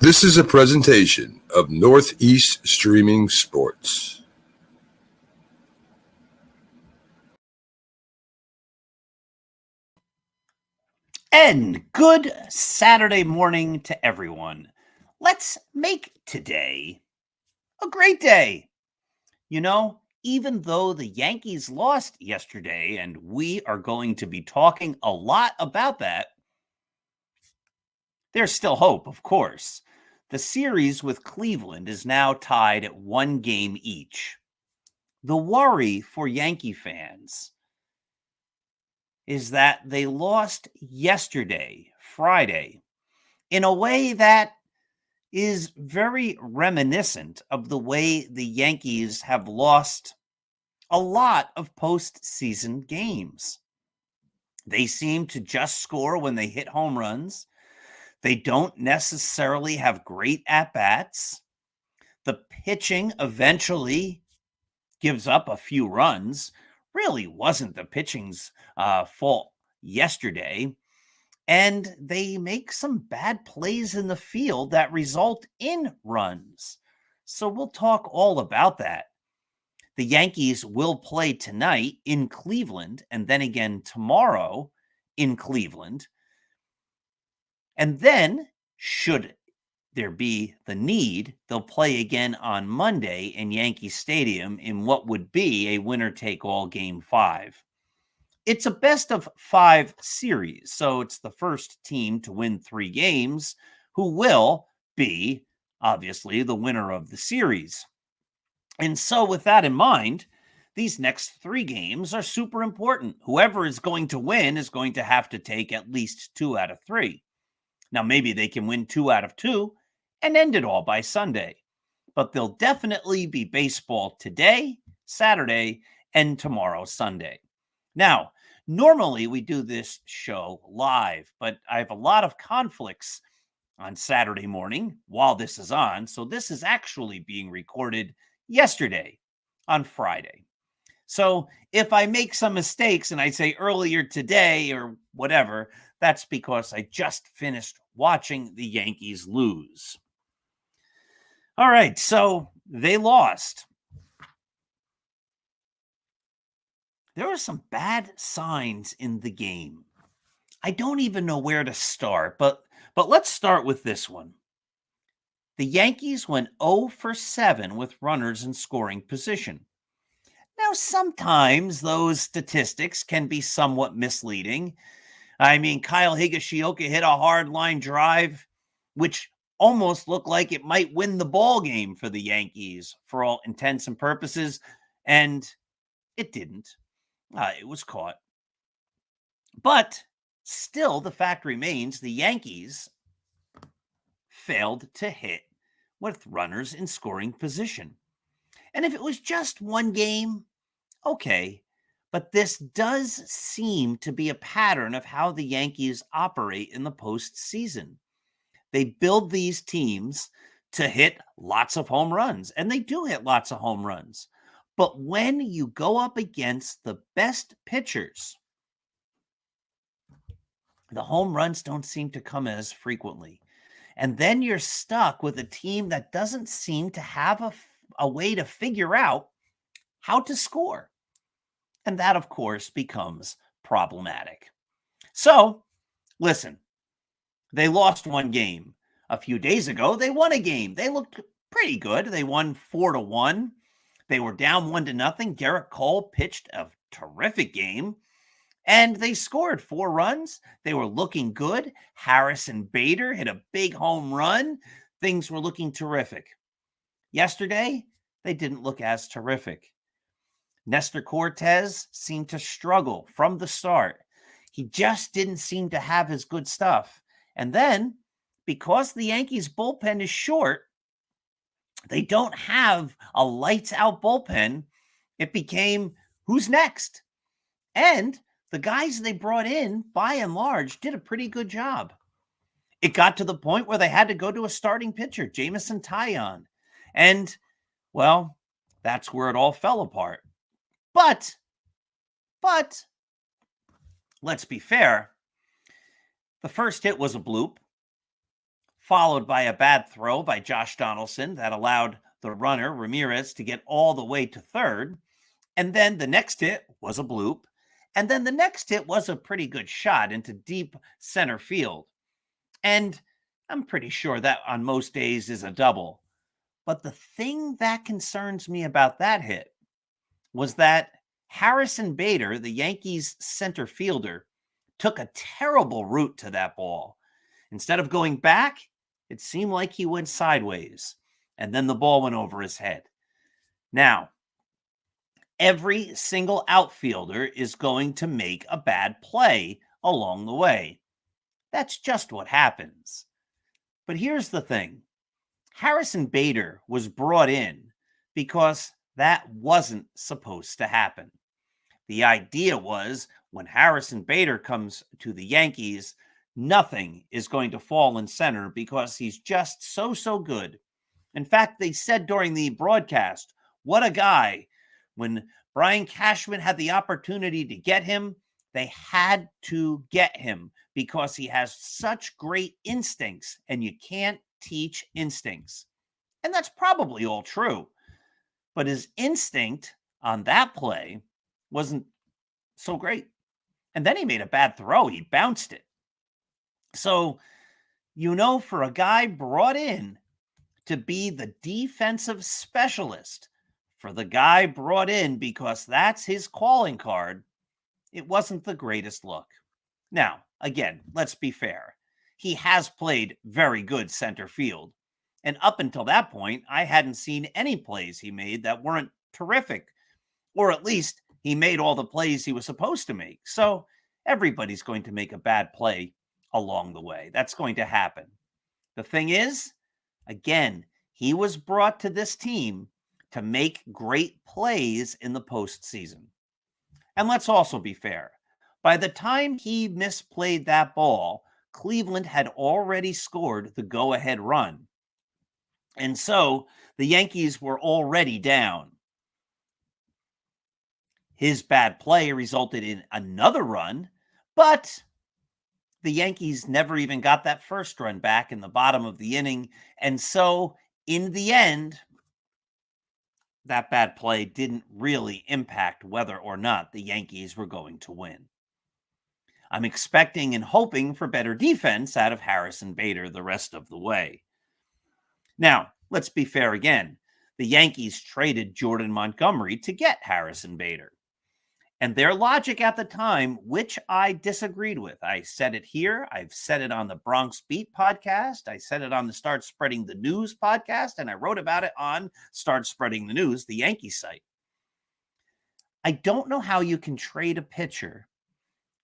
This is a presentation of Northeast Streaming Sports. And good Saturday morning to everyone. Let's make today a great day. You know, even though the Yankees lost yesterday, and we are going to be talking a lot about that, there's still hope, of course. The series with Cleveland is now tied at 1 game each. The worry for Yankee fans is that they lost yesterday, Friday, in a way that is very reminiscent of the way the Yankees have lost a lot of postseason games. They seem to just score when they hit home runs. They don't necessarily have great at-bats. The pitching eventually gives up a few runs. Really wasn't the pitching's fault yesterday. And they make some bad plays in the field that result in runs. So we'll talk all about that. The Yankees will play tonight in Cleveland and then again tomorrow in Cleveland. And then, should there be the need, they'll play again on Monday in Yankee Stadium in what would be a winner-take-all Game 5. It's a best-of-5 series, so it's the first team to win 3 games who will be, obviously, the winner of the series. And so with that in mind, these next 3 games are super important. Whoever is going to win is going to have to take at least 2 out of 3. Now, maybe they can win 2 out of 2 and end it all by Sunday. But there'll definitely be baseball today, Saturday, and tomorrow, Sunday. Now, normally we do this show live, but I have a lot of conflicts on Saturday morning while this is on. So this is actually being recorded yesterday on Friday. So if I make some mistakes and I say earlier today or whatever, that's because I just finished watching the Yankees lose. All right, so they lost. There were some bad signs in the game. I don't even know where to start, but let's start with this one. The Yankees went 0 for 7 with runners in scoring position. Now, sometimes those statistics can be somewhat misleading. I mean, Kyle Higashioka hit a hard line drive, which almost looked like it might win the ball game for the Yankees for all intents and purposes, and it didn't. It was caught. But still, the fact remains the Yankees failed to hit with runners in scoring position. And if it was just 1 game, okay. But this does seem to be a pattern of how the Yankees operate in the postseason. They build these teams to hit lots of home runs, and they do hit lots of home runs. But when you go up against the best pitchers, the home runs don't seem to come as frequently. And then you're stuck with a team that doesn't seem to have a way to figure out how to score. And that, of course, becomes problematic. So, listen, they lost 1 game. A few days ago, they won a game. They looked pretty good. They won 4-1. They were down 1-0. Garrett Cole pitched a terrific game, and they scored 4 runs. They were looking good. Harrison Bader hit a big home run. Things were looking terrific. Yesterday, they didn't look as terrific. Nestor Cortez seemed to struggle from the start. He just didn't seem to have his good stuff. And then, because the Yankees bullpen is short, they don't have a lights-out bullpen. It became, who's next? And the guys they brought in, by and large, did a pretty good job. It got to the point where they had to go to a starting pitcher, Jameson Taillon. And, well, that's where it all fell apart. But, let's be fair. The first hit was a bloop, followed by a bad throw by Josh Donaldson that allowed the runner, Ramirez, to get all the way to third. And then the next hit was a bloop. And then the next hit was a pretty good shot into deep center field. And I'm pretty sure that on most days is a double. But the thing that concerns me about that hit was that Harrison Bader, the Yankees center fielder, took a terrible route to that ball. Instead of going back, it seemed like he went sideways, and then the ball went over his head. Now, every single outfielder is going to make a bad play along the way. That's just what happens. But here's the thing. Harrison Bader was brought in because that wasn't supposed to happen. The idea was when Harrison Bader comes to the Yankees, nothing is going to fall in center because he's just so good. In fact, they said during the broadcast, what a guy. When Brian Cashman had the opportunity to get him, they had to get him because he has such great instincts, and you can't teach instincts. And that's probably all true. But his instinct on that play wasn't so great. And then he made a bad throw. He bounced it. So, for a guy brought in to be the defensive specialist, for the guy brought in because that's his calling card, it wasn't the greatest look. Now, again, let's be fair. He has played very good center field. And up until that point, I hadn't seen any plays he made that weren't terrific. Or at least he made all the plays he was supposed to make. So everybody's going to make a bad play along the way. That's going to happen. The thing is, again, he was brought to this team to make great plays in the postseason. And let's also be fair. By the time he misplayed that ball, Cleveland had already scored the go-ahead run. And so the Yankees were already down. His bad play resulted in another run, but the Yankees never even got that first run back in the bottom of the inning. And so in the end, that bad play didn't really impact whether or not the Yankees were going to win. I'm expecting and hoping for better defense out of Harrison Bader the rest of the way. Now, let's be fair again. The Yankees traded Jordan Montgomery to get Harrison Bader. And their logic at the time, which I disagreed with. I said it here. I've said it on the Bronx Beat podcast. I said it on the Start Spreading the News podcast. And I wrote about it on Start Spreading the News, the Yankees site. I don't know how you can trade a pitcher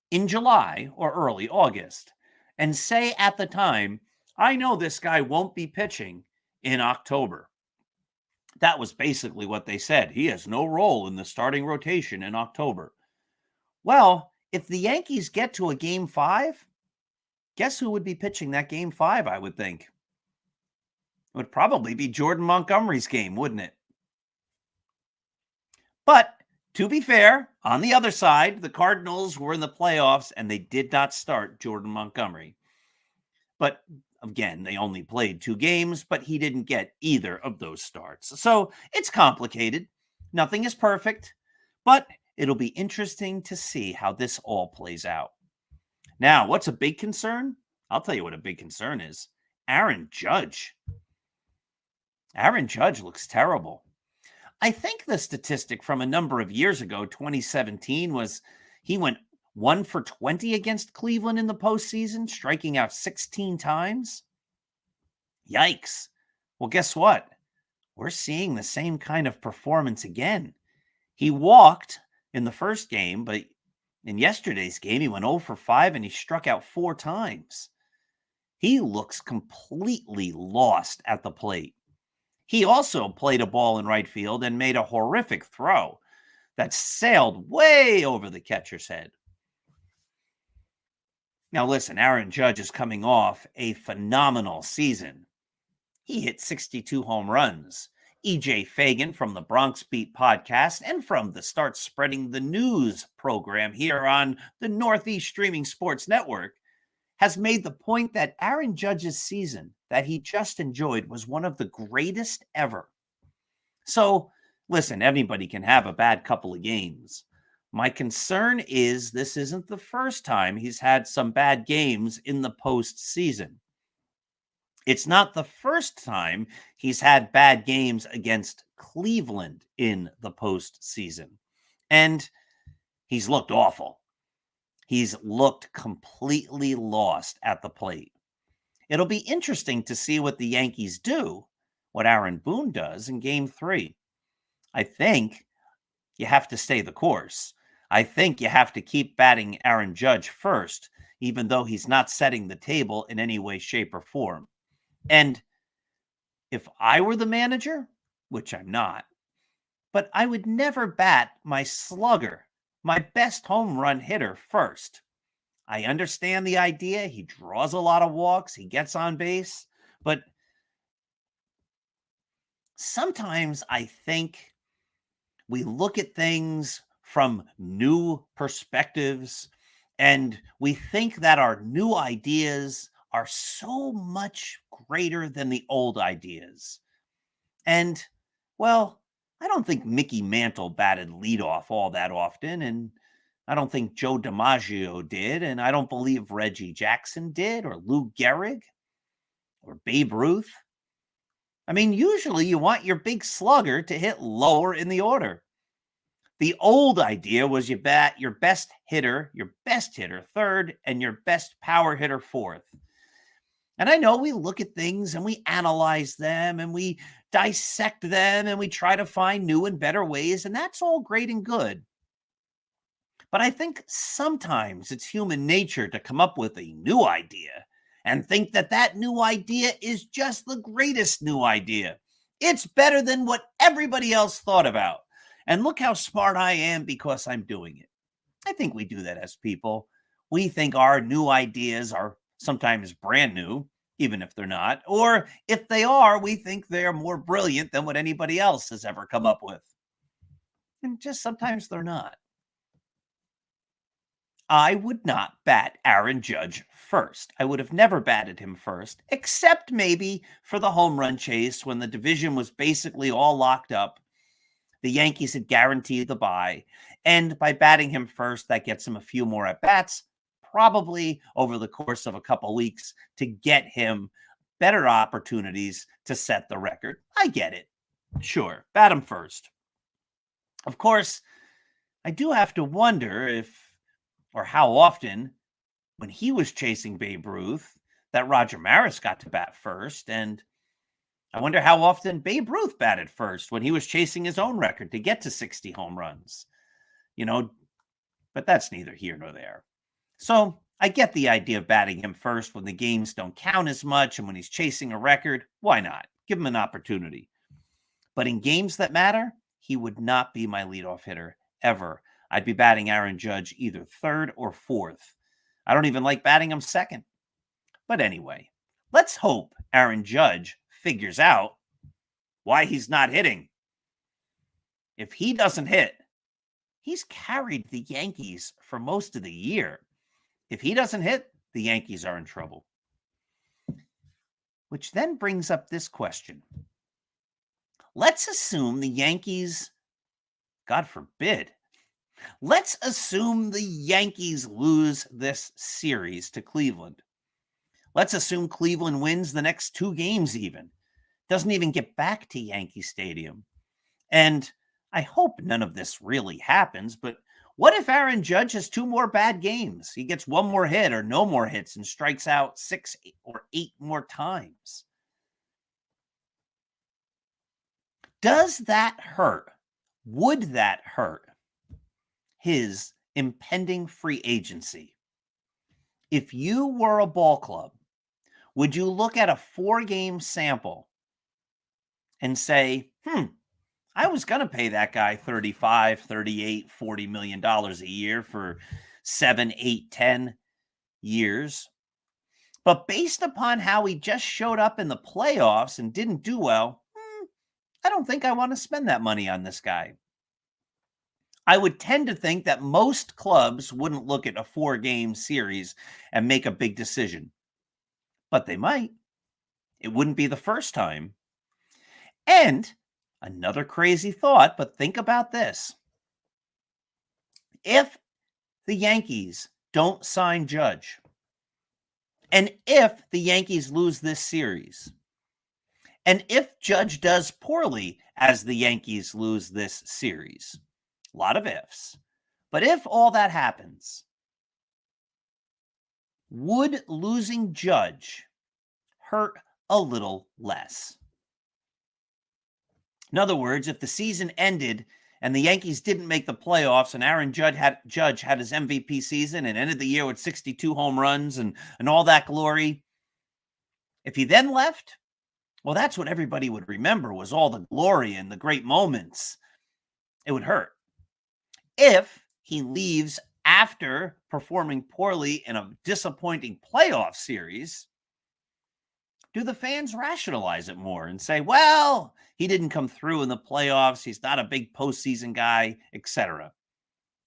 in July or early August and say at the time, I know this guy won't be pitching in October. That was basically what they said. He has no role in the starting rotation in October. Well, if the Yankees get to a game 5, guess who would be pitching that game 5, I would think? It would probably be Jordan Montgomery's game, wouldn't it? But to be fair, on the other side, the Cardinals were in the playoffs and they did not start Jordan Montgomery. But again, they only played 2 games, but he didn't get either of those starts. So it's complicated. Nothing is perfect, but it'll be interesting to see how this all plays out. Now, what's a big concern? I'll tell you what a big concern is. Aaron Judge. Aaron Judge looks terrible. I think the statistic from a number of years ago, 2017, was he went 1 for 20 against Cleveland in the postseason, striking out 16 times. Yikes. Well, guess what? We're seeing the same kind of performance again. He walked in the first game, but in yesterday's game, he went 0 for 5 and he struck out 4 times. He looks completely lost at the plate. He also played a ball in right field and made a horrific throw that sailed way over the catcher's head. Now listen, Aaron Judge is coming off a phenomenal season. He hit 62 home runs. E.J. Fagan from the Bronx Beat podcast and from the Start Spreading the News program here on the Northeast Streaming Sports Network has made the point that Aaron Judge's season that he just enjoyed was one of the greatest ever. So, listen, anybody can have a bad couple of games. My concern is this isn't the first time he's had some bad games in the postseason. It's not the first time he's had bad games against Cleveland in the postseason. And he's looked awful. He's looked completely lost at the plate. It'll be interesting to see what the Yankees do, what Aaron Boone does in game 3. I think you have to stay the course. I think you have to keep batting Aaron Judge first, even though he's not setting the table in any way, shape, or form. And if I were the manager, which I'm not, but I would never bat my slugger, my best home run hitter, first. I understand the idea. He draws a lot of walks, he gets on base, but sometimes I think we look at things from new perspectives and we think that our new ideas are so much greater than the old ideas. And, well, I don't think Mickey Mantle batted leadoff all that often, and I don't think Joe DiMaggio did, and I don't believe Reggie Jackson did, or Lou Gehrig, or Babe Ruth. I mean, usually you want your big slugger to hit lower in the order. The old idea was you bat your best hitter third, and your best power hitter fourth. And I know we look at things and we analyze them and we dissect them and we try to find new and better ways, and that's all great and good. But I think sometimes it's human nature to come up with a new idea and think that that new idea is just the greatest new idea. It's better than what everybody else thought about. And look how smart I am because I'm doing it. I think we do that as people. We think our new ideas are sometimes brand new, even if they're not. Or if they are, we think they're more brilliant than what anybody else has ever come up with. And just sometimes they're not. I would not bat Aaron Judge first. I would have never batted him first, except maybe for the home run chase when the division was basically all locked up. The Yankees had guaranteed the bye. And by batting him first, that gets him a few more at bats, probably over the course of a couple weeks, to get him better opportunities to set the record. I get it. Sure, bat him first. Of course, I do have to wonder if, or how often, when he was chasing Babe Ruth, that Roger Maris got to bat first. And I wonder how often Babe Ruth batted first when he was chasing his own record to get to 60 home runs. But that's neither here nor there. So I get the idea of batting him first when the games don't count as much and when he's chasing a record. Why not? Give him an opportunity. But in games that matter, he would not be my leadoff hitter ever. I'd be batting Aaron Judge either third or fourth. I don't even like batting him second. But anyway, let's hope Aaron Judge figures out why he's not hitting. If he doesn't hit, he's carried the Yankees for most of the year. If he doesn't hit, the Yankees are in trouble. Which then brings up this question. Let's assume the Yankees, God forbid, let's assume the Yankees lose this series to Cleveland. Let's assume Cleveland wins the next 2 games even. Doesn't even get back to Yankee Stadium. And I hope none of this really happens, but what if Aaron Judge has 2 more bad games? He gets 1 more hit or no more hits and strikes out 6 or 8 more times. Does that hurt? Would that hurt his impending free agency? If you were a ball club, would you look at a 4-game sample and say, I was going to pay that guy $35, $38, $40 million a year for 7, 8, 10 years. But based upon how he just showed up in the playoffs and didn't do well, I don't think I want to spend that money on this guy. I would tend to think that most clubs wouldn't look at a 4-game series and make a big decision. But they might. It wouldn't be the first time. And another crazy thought, but think about this. If the Yankees don't sign Judge, and if the Yankees lose this series, and if Judge does poorly as the Yankees lose this series, a lot of ifs, but if all that happens, would losing Judge hurt a little less? In other words, if the season ended and the Yankees didn't make the playoffs and Aaron Judge had his MVP season and ended the year with 62 home runs and all that glory, if he then left, well, that's what everybody would remember was all the glory and the great moments. It would hurt. If he leaves after performing poorly in a disappointing playoff series, do the fans rationalize it more and say, well, he didn't come through in the playoffs, he's not a big postseason guy, etc.?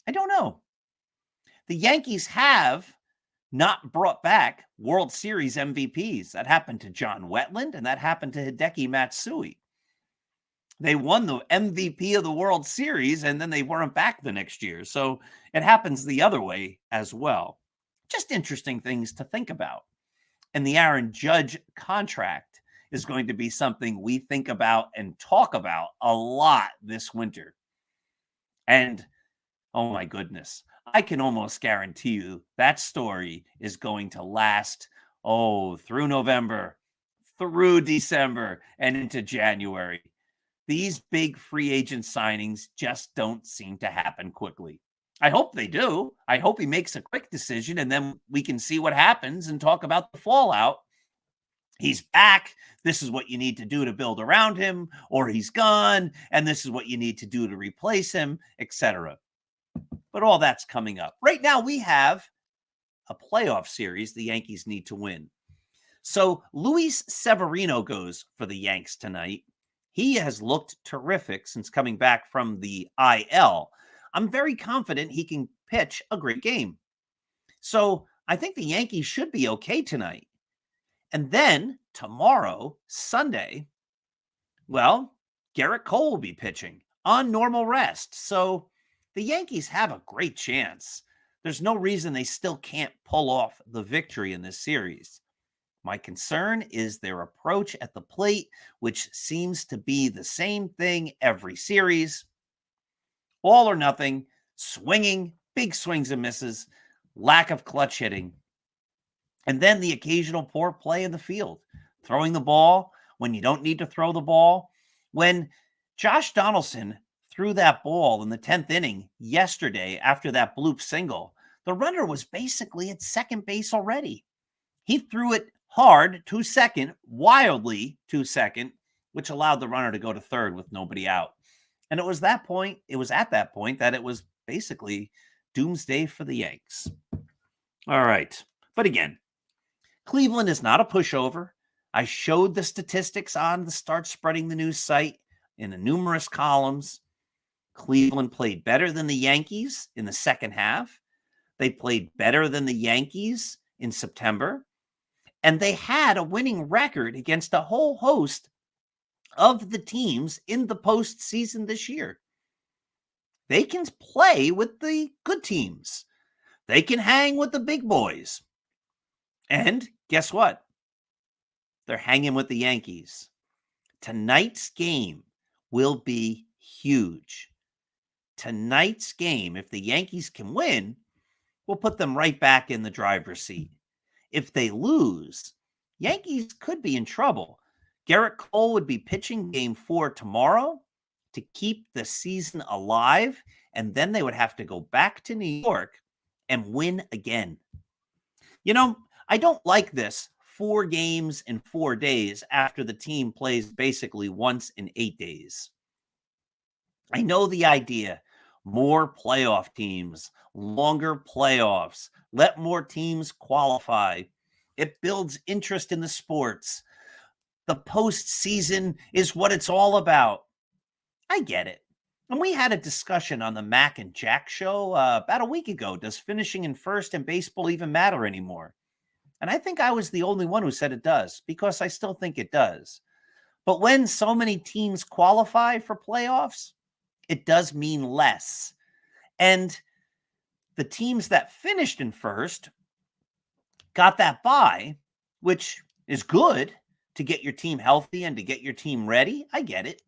I don't know. The Yankees have not brought back World Series MVPs. That happened to John Wetland, and that happened to Hideki Matsui. They won the MVP of the World Series, and then they weren't back the next year. So it happens the other way as well. Just interesting things to think about. And the Aaron Judge contract is going to be something we think about and talk about a lot this winter. And oh my goodness, I can almost guarantee you that story is going to last, through November, through December, and into January. These big free agent signings just don't seem to happen quickly. I hope they do. I hope he makes a quick decision and then we can see what happens and talk about the fallout. He's back. This is what you need to do to build around him, or he's gone, and this is what you need to do to replace him, etc. But all that's coming up. Right now, we have a playoff series the Yankees need to win. So Luis Severino goes for the Yanks tonight. He has looked terrific since coming back from the IL. I'm very confident he can pitch a great game. So I think the Yankees should be okay tonight. And then tomorrow, Sunday, well, Garrett Cole will be pitching on normal rest. So the Yankees have a great chance. There's no reason they still can't pull off the victory in this series. My concern is their approach at the plate, which seems to be the same thing every series. All or nothing, swinging, big swings and misses, lack of clutch hitting, and then the occasional poor play in the field, throwing the ball when you don't need to throw the ball. When Josh Donaldson threw that ball in the 10th inning yesterday after that bloop single, the runner was basically at second base already. He threw it hard to second, wildly to second, which allowed the runner to go to third with nobody out. And it was at that point that it was basically doomsday for the Yanks. All right. But again, Cleveland is not a pushover. I showed the statistics on the Start Spreading the News site in the numerous columns. Cleveland played better than the Yankees in the second half. They played better than the Yankees in September. And they had a winning record against a whole host of the teams in the postseason this year. They can play with the good teams. They can hang with the big boys. And guess what? They're hanging with the Yankees. Tonight's game will be huge. Tonight's game, if the Yankees can win, will put them right back in the driver's seat. If they lose, Yankees could be in trouble. Garrett Cole would be pitching game 4 tomorrow to keep the season alive, and then they would have to go back to New York and win again. You know, I don't like this 4 games in 4 days after the team plays basically once in 8 days. I know the idea, more playoff teams, longer playoffs, let more teams qualify. It builds interest in the sports. The postseason is what it's all about. I get it. And we had a discussion on the Mac and Jack show about a week ago. Does finishing in first in baseball even matter anymore? And I think I was the only one who said it does, because I still think it does. But when so many teams qualify for playoffs, it does mean less. And the teams that finished in first got that bye, which is good to get your team healthy and to get your team ready. I get it.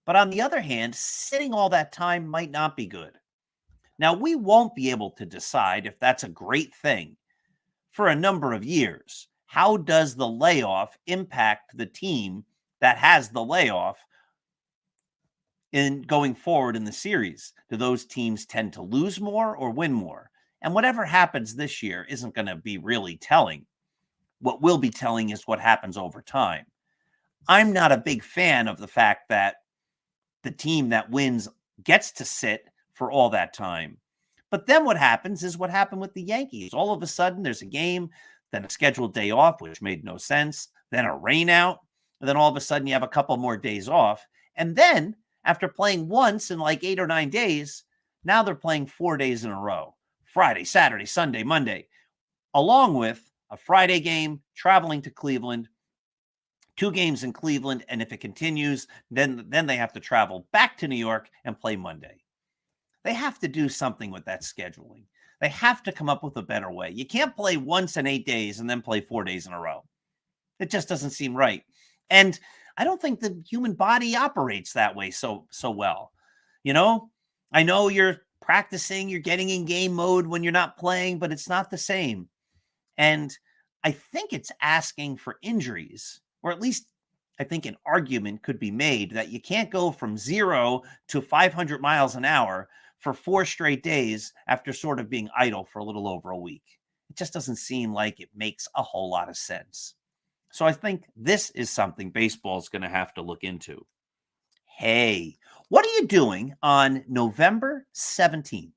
But on the other hand, sitting all that time might not be good. Now, we won't be able to decide if that's a great thing for a number of years. How does the layoff impact the team that has the layoff in going forward in the series? Do those teams tend to lose more or win more? And whatever happens this year isn't going to be really telling. What will be telling is what happens over time. I'm not a big fan of the fact that the team that wins gets to sit for all that time. But then what happens is what happened with the Yankees. All of a sudden, there's a game, then a scheduled day off, which made no sense, then a rain out, and then all of a sudden you have a couple more days off. And then after playing once in like 8 or 9 days, now they're playing 4 days in a row. Friday, Saturday, Sunday, Monday, along with a Friday game, traveling to Cleveland, 2 games in Cleveland, and if it continues, then they have to travel back to New York and play Monday. They have to do something with that scheduling. They have to come up with a better way. You can't play once in 8 days and then play 4 days in a row. It just doesn't seem right. And I don't think the human body operates that way so well. You know, I know you're practicing, you're getting in game mode when you're not playing, but it's not the same. And I think it's asking for injuries, or at least I think an argument could be made that you can't go from 0 to 500 miles an hour for 4 straight days after sort of being idle for a little over a week. It just doesn't seem like it makes a whole lot of sense. So I think this is something baseball is going to have to look into. Hey, what are you doing on November 17th?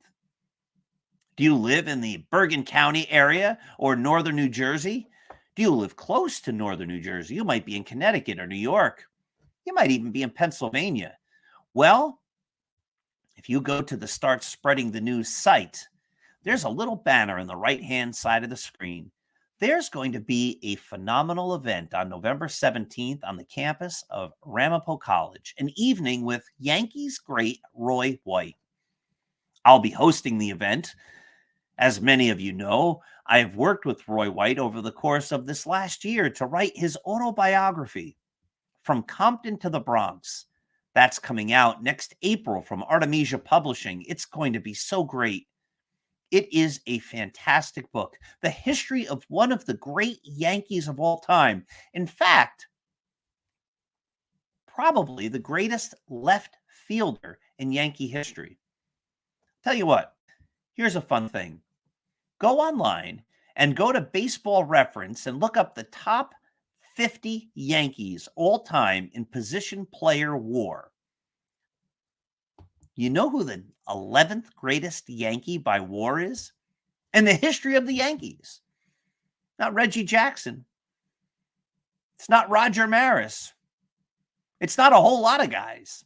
Do you live in the Bergen County area or northern New Jersey? Do you live close to northern New Jersey? You might be in Connecticut or New York. You might even be in Pennsylvania. Well, if you go to the Start Spreading the News site, there's a little banner on the right-hand side of the screen. There's going to be a phenomenal event on November 17th on the campus of Ramapo College, an evening with Yankees great Roy White. I'll be hosting the event. As many of you know, I have worked with Roy White over the course of this last year to write his autobiography, From Compton to the Bronx. That's coming out next April from Artemisia Publishing. It's going to be so great. It is a fantastic book. The history of one of the great Yankees of all time. In fact, probably the greatest left fielder in Yankee history. Tell you what, here's a fun thing. Go online and go to Baseball Reference and look up the top 50 Yankees all time in position player WAR. You know who the 11th greatest Yankee by WAR is in the history of the Yankees? Not Reggie Jackson. It's not Roger Maris. It's not a whole lot of guys.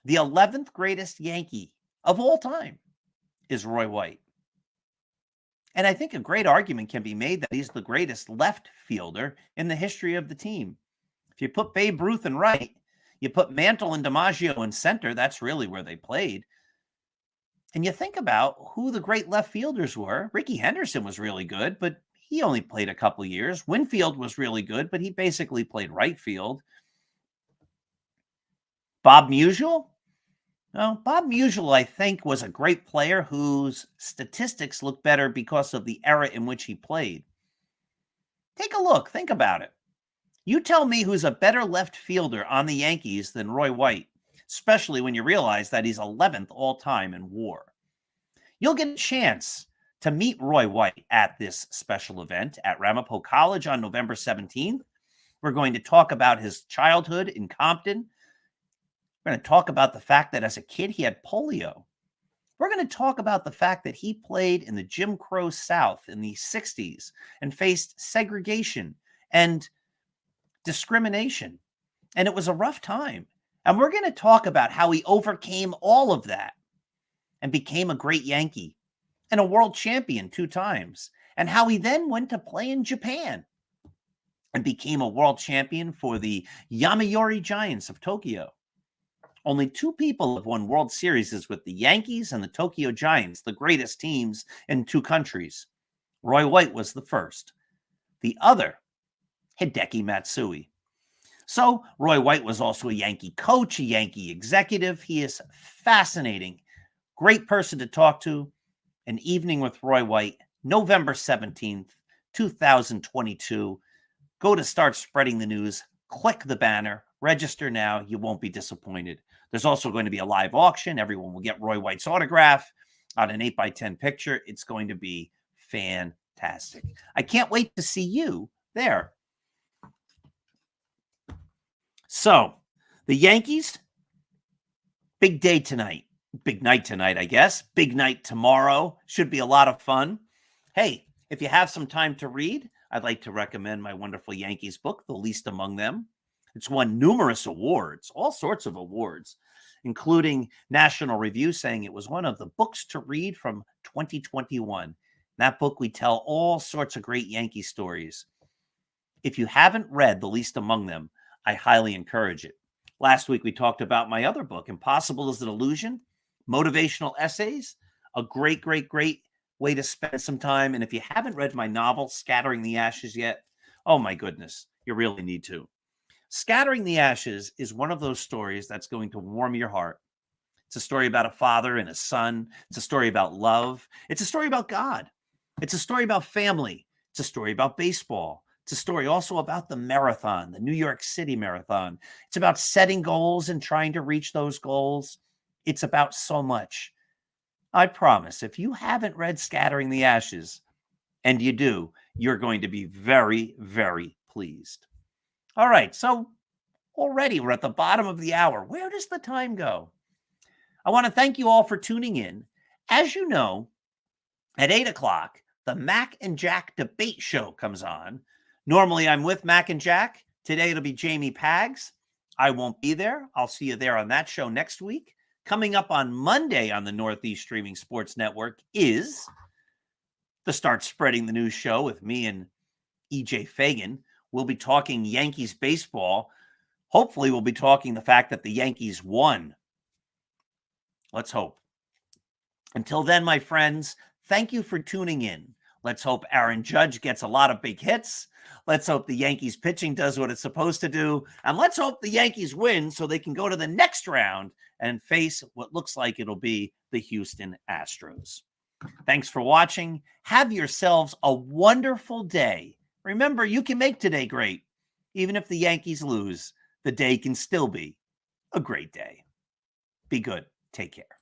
The 11th greatest Yankee of all time is Roy White. And I think a great argument can be made that he's the greatest left fielder in the history of the team. If you put Babe Ruth in right, you put Mantle and DiMaggio in center, that's really where they played. And you think about who the great left fielders were. Ricky Henderson was really good, but he only played a couple years. Winfield was really good, but he basically played right field. Bob Musial? No, Bob Musial, I think, was a great player whose statistics look better because of the era in which he played. Take a look. Think about it. You tell me who's a better left fielder on the Yankees than Roy White, especially when you realize that he's 11th all-time in WAR. You'll get a chance to meet Roy White at this special event at Ramapo College on November 17th. We're going to talk about his childhood in Compton. We're going to talk about the fact that as a kid he had polio. We're going to talk about the fact that he played in the Jim Crow South in the 60s and faced segregation and discrimination. And it was a rough time. And we're going to talk about how he overcame all of that and became a great Yankee and a world champion 2 times. and how he then went to play in Japan and became a world champion for the Yomiuri Giants of Tokyo. Only two people have won World Series with the Yankees and the Tokyo Giants, the greatest teams in two countries. Roy White was the first. The other, Hideki Matsui. So Roy White was also a Yankee coach, a Yankee executive. He is fascinating, great person to talk to. An Evening with Roy White, November 17th, 2022. Go to Start Spreading the News, click the banner, register now. You won't be disappointed. There's also going to be a live auction. Everyone will get Roy White's autograph on an 8x10 picture. It's going to be fantastic. I can't wait to see you there. So, the Yankees, big day tonight. Big night tonight, I guess. Big night tomorrow. Should be a lot of fun. Hey, if you have some time to read, I'd like to recommend my wonderful Yankees book, The Least Among Them. It's won numerous awards, all sorts of awards, including National Review saying it was one of the books to read from 2021. In that book, we tell all sorts of great Yankee stories. If you haven't read The Least Among Them, I highly encourage it. Last week, we talked about my other book, Impossible is an Illusion, motivational essays, a great, great, great way to spend some time. And if you haven't read my novel, Scattering the Ashes, yet, oh my goodness, you really need to. Scattering the Ashes is one of those stories that's going to warm your heart. It's a story about a father and a son. It's a story about love. It's a story about God. It's a story about family. It's a story about baseball. It's a story also about the marathon, the New York City Marathon. It's about setting goals and trying to reach those goals. It's about so much. I promise, if you haven't read Scattering the Ashes, and you do, you're going to be very, very pleased. All right, so already we're at the bottom of the hour. Where does the time go? I want to thank you all for tuning in. As you know, at 8 o'clock, the Mac and Jack debate show comes on. Normally, I'm with Mac and Jack. Today, it'll be Jamie Pags. I won't be there. I'll see you there on that show next week. Coming up on Monday on the Northeast Streaming Sports Network is the Start Spreading the News show with me and EJ Fagan. We'll be talking Yankees baseball. Hopefully, we'll be talking the fact that the Yankees won. Let's hope. Until then, my friends, thank you for tuning in. Let's hope Aaron Judge gets a lot of big hits. Let's hope the Yankees pitching does what it's supposed to do. And let's hope the Yankees win so they can go to the next round and face what looks like it'll be the Houston Astros. Thanks for watching. Have yourselves a wonderful day. Remember, you can make today great. Even if the Yankees lose, the day can still be a great day. Be good. Take care.